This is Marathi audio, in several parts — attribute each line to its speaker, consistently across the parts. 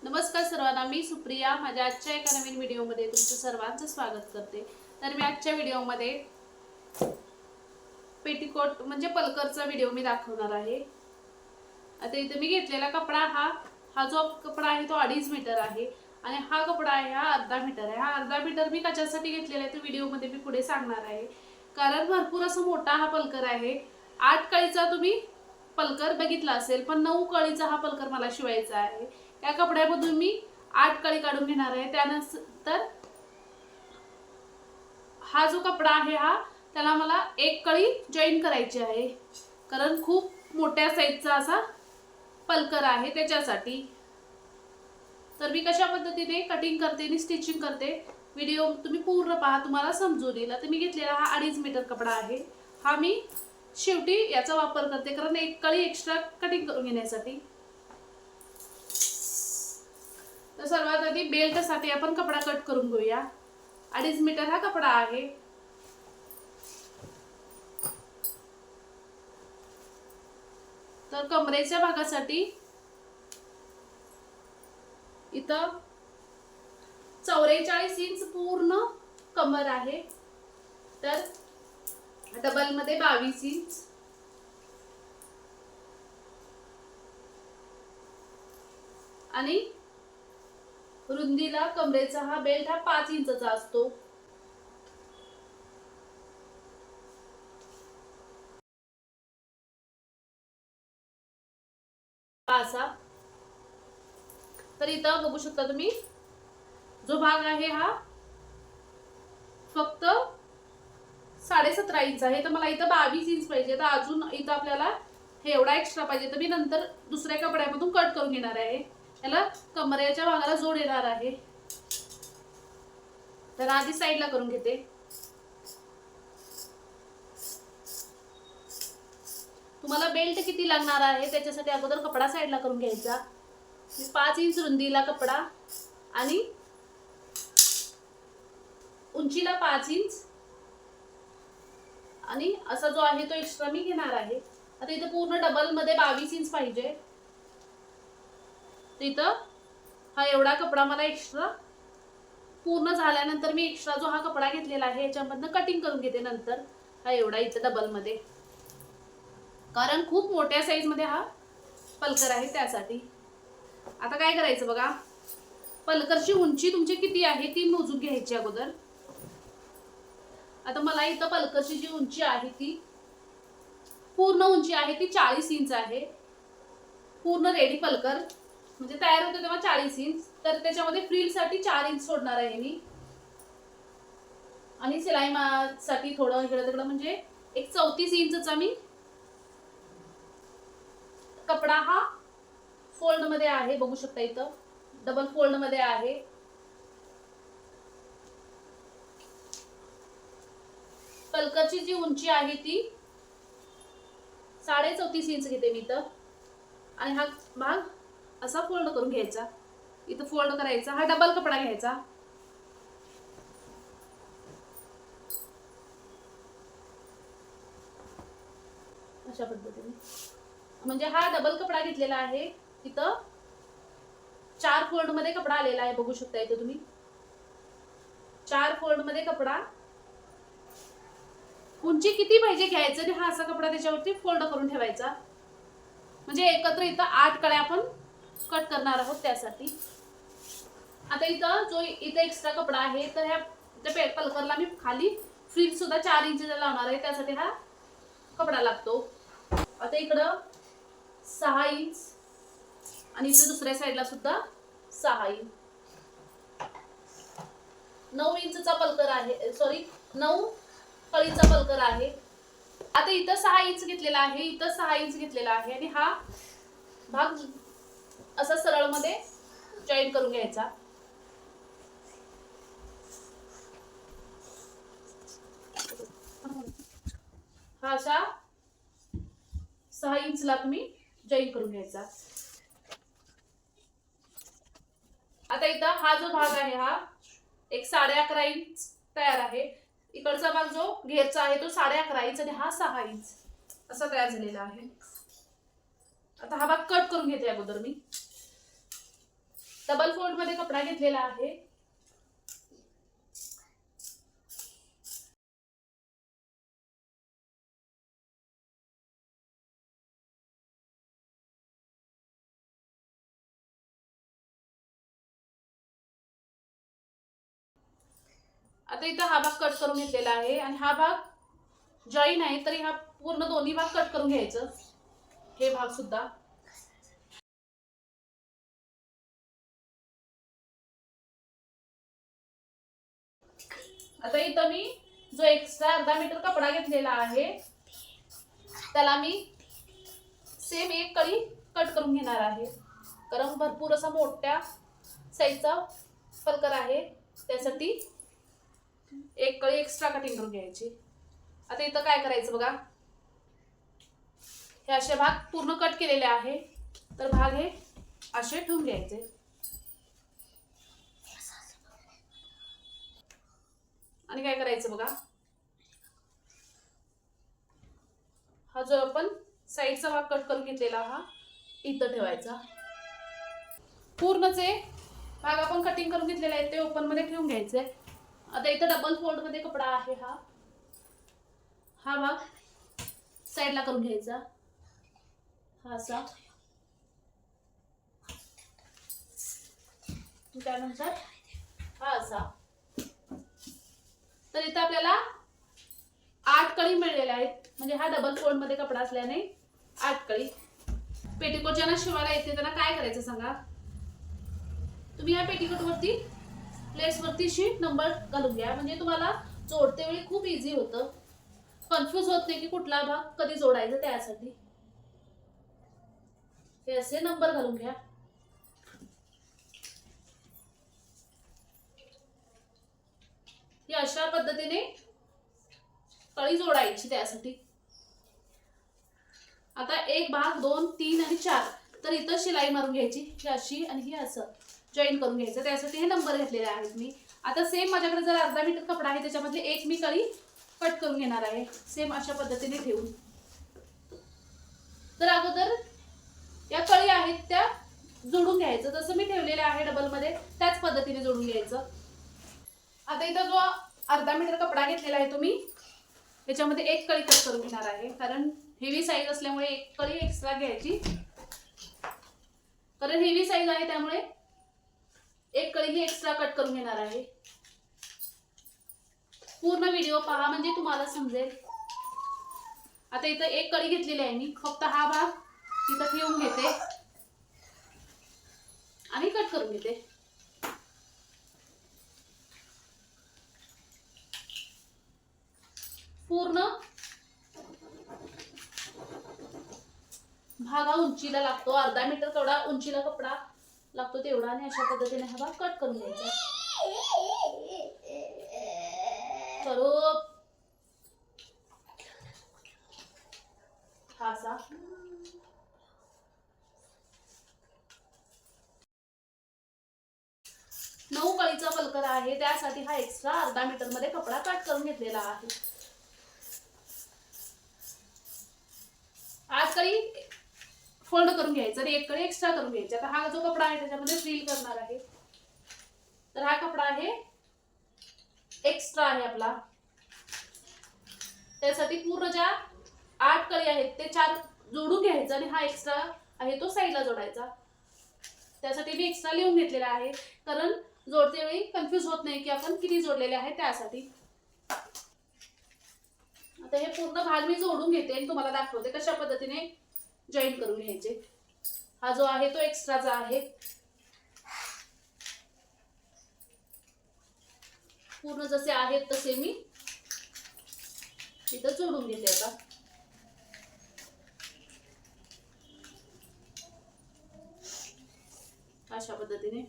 Speaker 1: नमस्कार सर्वांना, मी सुप्रिया माझ्या आजच्या एका नवीन व्हिडिओमध्ये तुमचं सर्वांचं स्वागत करते। तर मी आजच्या व्हिडिओमध्ये पेटीकोट म्हणजे पलकरचा व्हिडिओ मी दाखवणार आहे। आता इथे मी घेतलेला कपडा हा जो कपडा आहे तो 2.5 मीटर आहे आणि हा कपडा आहे हा अर्धा मीटर आहे। हा अर्धा मीटर मी कशासाठी घेतलेला आहे तो व्हिडिओमध्ये मी पुढे सांगणार आहे, कारण भरपूर असं मोठा हा पलकर आहे। 8 कळीचा तुम्ही पलकर बघितला असेल, पण 9 कळीचा हा पलकर मला शिवायचा आहे। या कपड्यामधून मी 8 कळी काढून घेणार आहे। त्यानंतर हा जो कपडा आहे त्याला मला 1 कळी जॉईन करायची आहे, कारण खूप मोठ्या साईजचा असा पलकर आहे त्याच्यासाठी। तर मी कशा पद्धतीने कटिंग करते आणि स्टिचिंग करते व्हिडिओ तुम्ही पूर्ण पहा, तुम्हाला समजून येईल। आता मी घेतलेला हा 2.5 मीटर कपडा आहे। हा मी शेवटी याचा वापर करते, कारण 1 कळी एक्स्ट्रा कटिंग करून घेण्यासाठी। तर सर्वात आधी बेल्ट साठी आपण कपडा कट करून घेऊया। 2.5 मीटर हा कपडा आहे। तर कमरेच्या भागासाठी इथं 44 इंच पूर्ण कमर आहे। तर डबल मध्ये 22 इंच आणि रुंदीला कमरेचा हा बेल्ट 5 इंचचा असतो। असा तर इथं बघू शकता तुम्ही, जो भाग आहे हा फक्त 17.5 इंच आहे। तर मला इथं 22 इंच पाहिजे, तर अजून इथं आपल्याला हे एवढा एक्स्ट्रा पाहिजे। तर मी नंतर दुसऱ्या कपड्यामधून कट करून घेणार आहे, याला कमरेच्या भागाला जोड येणार आहे। तर आधी साईडला करून घेते। तुम्हाला बेल्ट किती लागणार आहे त्याच्यासाठी अगोदर कपडा साईडला करून घ्यायचा। मी 5 इंच रुंदीला कपडा आणि उंचीला 5 इंच आणि असा जो आहे तो एक्स्ट्रा मी घेणार आहे। आता इथं पूर्ण डबल मध्ये 22 इंच पाहिजे, तर इथं हा एवढा कपडा मला एक्स्ट्रा पूर्ण झाल्यानंतर मी एक्स्ट्रा जो हा कपडा घेतलेला आहे याच्यामधनं कटिंग करून घेते। नंतर हा एवढा इथं डबल मध्ये, कारण खूप मोठ्या साईज मध्ये हा पलकर आहे त्यासाठी। आता काय करायचं बघा, पलकरची उंची तुमची किती आहे ती मोजून घ्यायची अगोदर। आता मला इथं पलकरची जी उंची आहे ती पूर्ण उंची आहे ती 40 इंच आहे। पूर्ण रेडी पलकर म्हणजे तयार होते तेव्हा 40 इंच, तर त्याच्यामध्ये फ्रिल साठी 4 इंच सोडणार आहे मी आणि सिलाई साठी थोडं इकडे तिकडे म्हणजे एक 34 इंचचा मी कपडा हा फोल्ड मध्ये आहे। बघू शकता इथं डबल फोल्ड मध्ये आहे। पलकरची जी उंची आहे ती 34.5 इंच घेते मी इथं, आणि हा भाग असा फोल्ड करून घ्यायचा। इथं फोल्ड करायचा, हा डबल कपडा घ्यायचा। अशा पद्धतीने, म्हणजे हा डबल कपडा घेतलेला आहे। इथं 4 फोल्ड मध्ये कपडा आलेला आहे, बघू शकता इथं तुम्ही 4 फोल्ड मध्ये कपडा। उंची किती पाहिजे घ्यायचं आणि हा असा कपडा त्याच्यावरती फोल्ड करून ठेवायचा, म्हणजे एकत्र इथं 8 कळ्या आपण कट करणार आहोत त्यासाठी। आता इथं एक्स्ट्रा कपडा आहे, तर ह्या पलकरला मी खाली फ्रिल सुद्धा 4 इंचचा लावणार आहे, त्यासाठी हा कपडा लागतो। आता इकडं 6 इंच आणि इथं दुसऱ्या साईडला सुद्धा 6 इंच, 9 इंचचा पलकर आहे, सॉरी 9 कळीचा पलकर आहे। आता इथं 6 इंच घेतलेला आहे, इथं 6 इंच घेतलेला आहे आणि हा भाग असा सरळ मध्ये जॉईन करून घ्यायचा। हा असा 6 इंचला तुम्ही जॉईन करून घ्यायचा। आता इथं हा जो भाग आहे हा एक 11.5 इंच तयार आहे। इकडचा भाग जो घेरचा आहे तो 11.5 इंच आणि हा 6 इंच असा तयार झालेला आहे। आता हा भाग कट करून घेते अगोदर मी। डबल फोल्ड मध्ये कपडा घेतलेला आहे. आता इथं हा भाग कट करून घेतलेला आहे आणि हा भाग जॉईन आहे, तरी हा पूर्ण दोन्ही भाग कट करून घ्यायचं. हे भाग सुद्धा आता इथं मी जो एक्स्ट्रा अर्धा मीटर कपडा घेतलेला आहे त्याला मी सेम एक कळी कट करून घेणार आहे, कारण भरपूर असा मोठ्या साईजचा पलकर आहे, त्यासाठी एक कळी एक्स्ट्रा कटिंग करून घ्यायची. आता इथं काय करायचं बघा, हे असे भाग पूर्ण कट केलेले आहे, तर भाग हे असे ठेवून घ्यायचे. आणि काय करायचं बघा, हा जो आपण साईडचा भाग कट करून घेतलेला हा इथं ठेवायचा. पूर्णचे भाग आपण कटिंग करून घेतलेले आहेत ते ओपन मध्ये ठेवून घ्यायचे. आता इथं डबल फोल्ड मध्ये कपडा आहे, हा भाग साईडला करून घ्यायचा. हा असा, त्यानंतर हा असा. तर इथं आपल्याला 8 कळी मिळलेल्या आहेत, म्हणजे हा डबल फोल्ड मध्ये कपडा असल्याने 8 कळी. पेटीकोट ज्यांना शिवायला येते त्यांना काय करायचं सांगा, तुम्ही या पेटीकोट वरती प्लेट्स वरती शीट नंबर घालून घ्या, म्हणजे तुम्हाला जोडते वेळी खूप इझी होतं, कन्फ्यूज होत नाही की कुठला भाग कधी जोडायचा. त्यासाठी हे असे नंबर घालून घ्या. ही अशा पद्धतीने कळी जोडायची. त्यासाठी आता 1 भाग 2 3 आणि 4 तर इथं शिलाई मारून घ्यायची, ही अशी आणि ही असं जॉईन करून घ्यायचं. त्यासाठी हे नंबर घेतलेले आहेत मी. आता सेम माझ्याकडे जर अर्धा मीटर कपडा आहे त्याच्यामधले एक मी कळी कट करून घेणार आहे, सेम अशा पद्धतीने ठेवून. तर अगोदर या कळी आहेत त्या जोडून घ्यायचं, जसं मी ठेवलेले आहे डबल मध्ये त्याच पद्धतीने जोडून घ्यायचं. आता इथं जो अर्धा मीटर कपडा घेतलेला आहे तो मी त्याच्यामध्ये एक कळी कट करून घेणार आहे, कारण हेवी साईज असल्यामुळे एक कळी एक्स्ट्रा घ्यायची, कारण हेवी साईज आहे त्यामुळे एक कळी ही एक्स्ट्रा कट करून घेणार आहे. पूर्ण व्हिडिओ पहा म्हणजे तुम्हाला समजेल. आता इथं एक कळी घेतलेली आहे मी, फक्त हा भाग इथं ठेवून घेते आणि कट करून घेते. पूर्ण भागा उंचीला लागतो, अर्धा मीटर केवढा उंचीला कपडा लागतो तेवढा, आणि अशा पद्धतीने हा भाग कट करून घ्यायचा. करू हा असा 9 कळीचा पलकर आहे, त्यासाठी हा एक्स्ट्रा अर्धा मीटर मध्ये कपडा कट करून घेतलेला आहे. 8 कळी फोल्ड करून घ्यायचं आणि एक कळी एक्स्ट्रा करून घ्यायची. आता हा जो कपडा आहे त्याच्यामध्ये फ्रिल करणार आहे, तर हा कपडा आहे एक्स्ट्रा आहे आपला, त्यासाठी पूर्ण ज्या 8 कळी आहेत ते 4 जोडून घ्यायचं आणि हा एक्स्ट्रा आहे तो साईडला जोडायचा. त्यासाठी मी एक्स्ट्रा लिहून घेतलेला आहे, कारण जोडते वेळी कन्फ्यूज होत नाही की आपण किती जोडलेले आहे त्यासाठी. आता हे पूर्ण भाग मी जोडून घेते आणि तुम्हाला दाखवते कशा पद्धतीने जॉईन करून घ्यायचे. हा जो आहे तो एक्स्ट्राचा आहे, पूर्ण जसे आहेत तसे मी इथं जोडून घेते. आता अशा पद्धतीने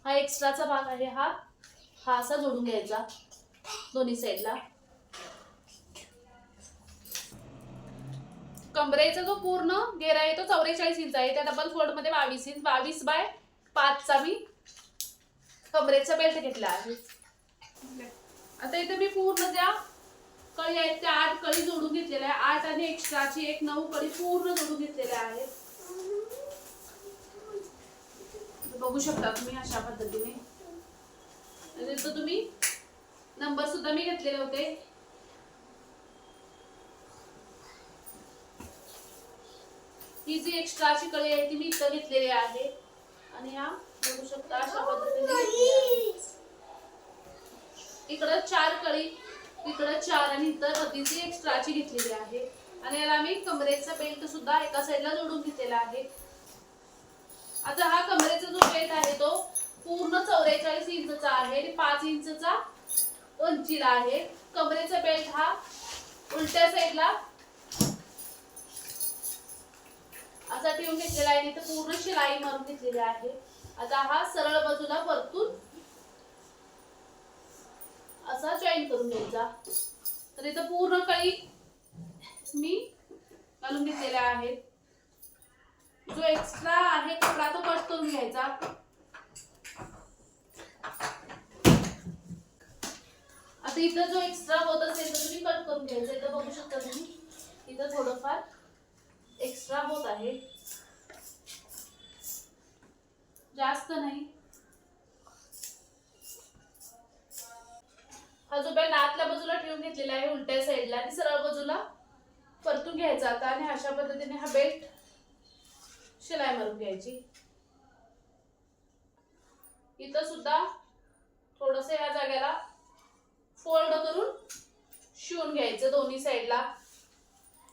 Speaker 1: हा एक्स्ट्राचा भाग आहे, हा असा जोडून घ्यायचा दोन्ही साईडला. कमरेचा जो पूर्ण घेरा आहे तो 44 इंच आहे, त्या डबल फोल्ड मध्ये 22 इंच 22 बाय 5 चा मी कमरेचा बेल्ट घेतला आहे. आता इथे मी पूर्ण ज्या कळी आहेत त्या 8 कळी जोडून घेतलेल्या आहे, 8 आणि एक्स्ट्राची एक 9 कळी पूर्ण जोडून घेतलेल्या आहेत. बघू शकता तुम्ही अशा पद्धतीने. आणि इथं तुम्ही नंबर सुद्धा मी घेतलेले होते. ही जी एक्स्ट्राची कळी आहे ती मी इथं घेतलेली आहे. आणि ह्या बघू शकता अशा पद्धतीने इकडं 4 कळी, इकडं 4 आणि इतर जी एक्स्ट्राची घेतलेली आहे. आणि याला मी कमरेचा बेल्ट सुद्धा एका साईडला जोडून घेतलेला आहे. आता हा कमरेचा जो बेल्ट आहे तो पूर्ण 44 इंचचा आहे आणि 5 इंचचा उंचीला आहे. कमरेचा बेल्ट हा उलट्या साईडला असा ठेवून घेतलेला आहे. इथे पूर्ण शिलाई मारून घेतलेली आहे. आता हा सरळ बाजूला परतून असा जॉईन करून घ्यायचा. तर इथं पूर्ण कळी मी घालून घेतलेल्या आहेत. जो एक्स्ट्रा आहे कपडा तो कट करून घ्यायचा. आता इथं जो एक्स्ट्रा होत असेल तर तुम्ही कट करून घ्यायचा. इथं बघू शकता तुम्ही इथं थोडंफार एक्स्ट्रा होत आहे, जास्त नाही. हा जो बेल्ट आतल्या बाजूला ठेवून घेतलेला आहे उलट्या साईडला आणि सरळ बाजूला परतून घ्यायचा. आता आणि अशा पद्धतीने हा बेल्ट शिलाई मारून घ्यायची. इथं सुद्धा थोडस या जागेला फोल्ड करून शिवून घ्यायचं दोन्ही साईडला.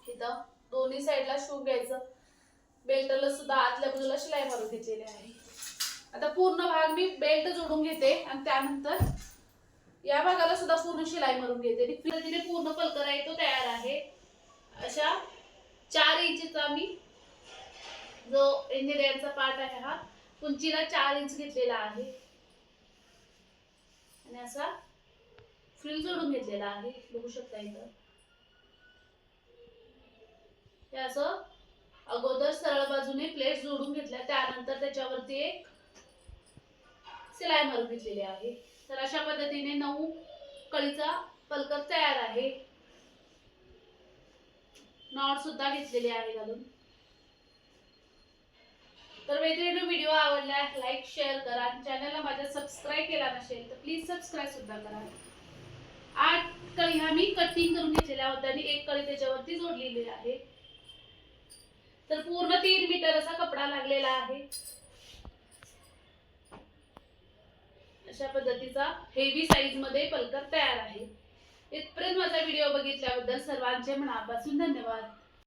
Speaker 1: इथं दोन्ही साईडला शिवून घ्यायचं. बेल्टला सुद्धा आतल्या बाजूला शिलाई मारून घेतलेली आहे. आता पूर्ण भाग मी बेल्ट जोडून घेते आणि त्यानंतर या भागाला सुद्धा पूर्ण शिलाई मारून घेते. पद्धतीने पूर्ण पलकर आहे तो तयार आहे. अशा 4 इंचचा मी जो इंजिनियरचा पार्ट आहे हा उंचीला 4 इंच घेतलेला आहे आणि असा फ्रिल जोडून घेतलेला आहे. बघू शकता इथं हे असं अगोदर सरळ बाजूने प्लेट जोडून घेतल्या, त्यानंतर त्याच्यावरती एक शिलाई मारून घेतलेली आहे. तर अशा पद्धतीने 9 कळीचा पलकर तयार आहे. नॉट सुद्धा घेतलेली आहे घालून. तर मैत्रिणी व्हिडिओ आवडला लाईक शेअर करा आणि चॅनलला माझ्या सबस्क्राईब केला नसेल तर प्लीज सबस्क्राईब सुद्धा करा. 8 कळी ह्या मी कटिंग करून घेतलेल्या होत्या आणि 1 कळी त्याच्यावरती जोडलेली आहे. तर पूर्ण 3 मीटर असा कपडा लागलेला आहे. अशा पद्धतीचा हेवी साईज मध्ये पलकर तयार आहे. इथपर्यंत माझा व्हिडिओ बघितल्याबद्दल सर्वांचे मनापासून धन्यवाद.